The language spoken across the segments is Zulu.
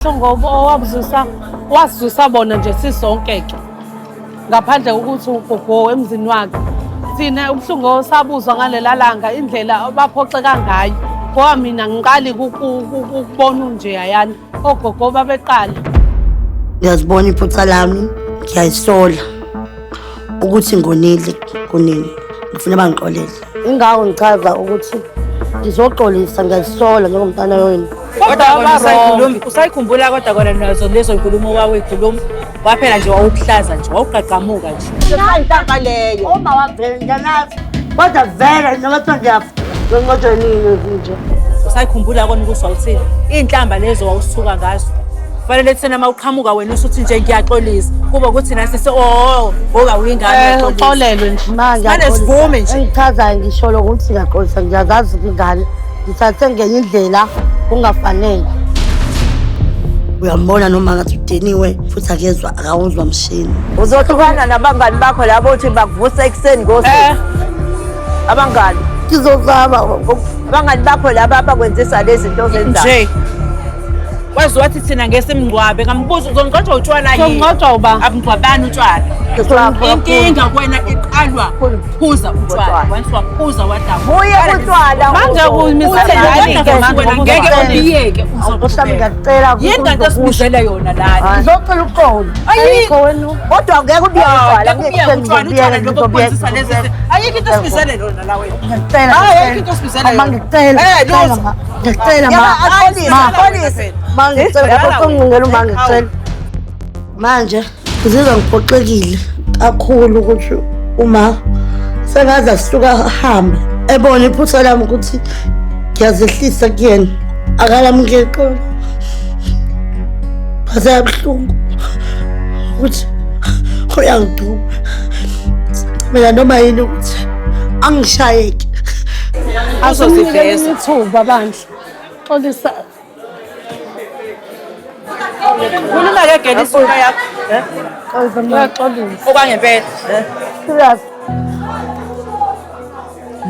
Ngoba wasizwisa bona nje sisonke-ke ngaphandle kokuthi ugogo emzini wakhe. Thina ubuhlungu osabuzwa ngalela langa indlela baphoxeka ngayo. Ngoba mina ngiqali ukubona unjeyayana ogogo babeqala. Ngiyazibona iphutha lami, ngiyayisola ukuthi ngonile kunini. Ngifuna bangixolele. Ingawo ngichaza ukuthi ngizoxolisa, ngiyazisola njengomntana wenu. Kodwa usayikhumbula kodwa kona nazo lezo nkulumo waweyikhuluma waphela nje wawukuhlaza nje wawuqaqamuka nje. Intaka leyo. Uma wavela ngiyanazi. Kodwa vele njengoba ngiyafa. Ngenqodo nini nje. Usayikhumbula kona ukuthi wawuthini? Iy'nhlamba lezo wawusuka ngazo. Kufanele thina uma uqhamuka wena usuthi nje ngiyaxolisa. Kuba ukuthi nathi okawuyingane Uxolelwe nje manje. Manje sivume nje. Engichazayo ngisho ukuthi ngiyaxolisa, ngiyazazi ingane. Ngithathe ngenye indlela kungafanele. Uyambona noma ngathi udiniwe futhi akezwa akawuzwa mshini. Uzohlukana nabangani bakho labo uthi bakuvusa ekuseni ngosini. Abangani Ngizozama abangani bakho laba abakwenzisa lezi zinto ozenzayo. Nje. Wazi wathi thina ngesimngcwabe ngambuza uzongqotshwa utshwala yini? Ngqotshwa uba Abungcwabani utshwala. Inkinga kuwena iqalwa phuza utshwala. Once waphuza wadaba. Buye utshwala. manje Ngeke ubiyeke Mhlawumbe ngiyacela yini kanti esibizele yona lana? ngizocela uxolo. Ayikho wena. Kodwa ngeke ubiye utshwala. Ayikho into esibizele lona la wena. Ngicela. Ayikho into esibizele Mama yona. ngicela. Luza. Ngicela ngicela. Manje ngizizwa ngiphoxekile kakhulu ukuthi uma sengaze sisuka hamba ebona iphutha lami ukuthi ngiyazehlisa kuyena akalamukeli xolo. Phasa yabuhlungu ukuthi uyangiduba mina noma yini ukuthi angishayeki. Azoziveza. Ithuba bandla. Xolisa. Khuluma ke gele isuka yakho. Uyaxolisa. Okwangempela. Serious.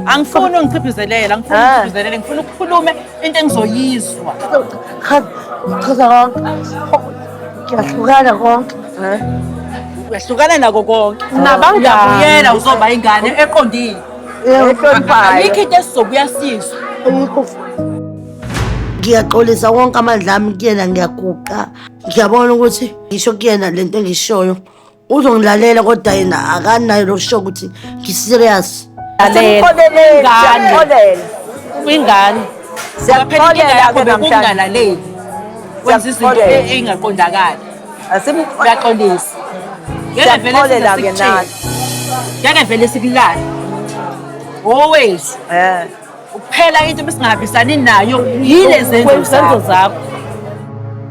Angifuni ungiciphizelele, ngifuna ukukhulume into engizoyizwa. Chaza konke. Ngiyahlukana konke. Uyahlukana nako konke. Nabangani. Uyabuyela uzoba ingane eqondile. Ehloniphayo. Ayikho into esizobuya sizwe. Ngiyaxolisa wonke amandla ami kuyena, ngiyaguqa. Ngiyabona ukuthi ngisho kuyena lento engishoyo uzongilalela kodwa yena akanayo lo show ukuthi ngiserious. Kwingane. Siyakholelwa ke namhlanje. Kungalaleli. Wenza izinto engaqondakali. Uyaxolisa. Siyakholelwa ke nathi. Ngeke vele sikulala. Owethu. Kuphela into besingahambisani nayo yile zenzo zakho.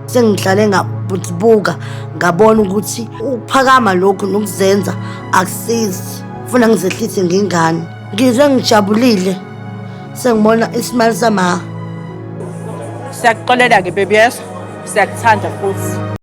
Sengihlale ngabuzibuka ngabona ukuthi ukuphakama lokhu nokuzenza akusizi. Ufuna ngizehlise ngingane. Ngizwe ngijabulile sengibona isimali sama. Siyakuxolela ke baby yes. Siyakuthanda futhi.